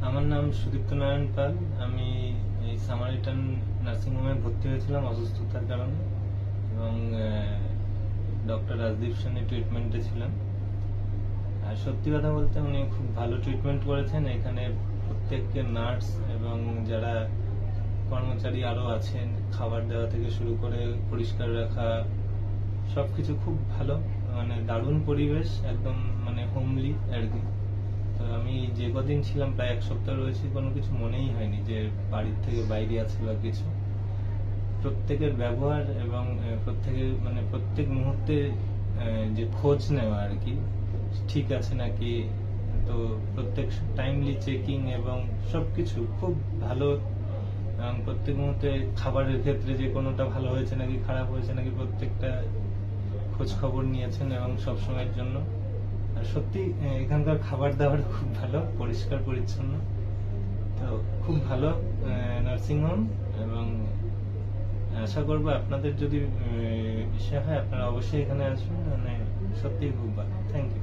আমার নাম সুদীপ্ত নারায়ণ পাল। আমি এই সামারিটান নার্সিং হোমে ভর্তি হয়েছিলাম অসুস্থতার কারণে, এবং ডক্টর রাজদীপ সেনের ট্রিটমেন্টে ছিলাম। আর সত্যি কথা বলতে উনি খুব ভালো ট্রিটমেন্ট করেছেন। এখানে প্রত্যেককে নার্স এবং যারা কর্মচারী আরো আছেন, খাবার দেওয়া থেকে শুরু করে পরিষ্কার রাখা সবকিছু খুব ভালো, মানে দারুণ পরিবেশ, একদম মানে হোমলি আর কি। তো আমি যে কদিন ছিলাম, প্রায় এক সপ্তাহ রয়েছি, কোনো কিছু মনেই হয়নি যে বাড়ির থেকে বাইরে আছে বা কিছু। প্রত্যেকের ব্যবহার এবং প্রত্যেকের মানে প্রত্যেক মুহূর্তে যে খোঁজ নেওয়া আর কি, ঠিক আছে নাকি, তো প্রত্যেক টাইমলি চেকিং এবং সবকিছু খুব ভালো। এবং প্রত্যেক মুহূর্তে খাবারের ক্ষেত্রে যে কোনোটা ভালো হয়েছে নাকি খারাপ হয়েছে নাকি প্রত্যেকটা খোঁজ খবর নিয়েছেন এবং সবসময়ের জন্য। আর সত্যি এখানকার খাবার দাবার খুব ভালো, পরিষ্কার পরিচ্ছন্ন, তো খুব ভালো নার্সিং হোম। এবং আশা করবো আপনাদের যদি বিষয় হয় আপনারা অবশ্যই এখানে আসবেন, মানে সত্যিই খুব ভালো। Thank you.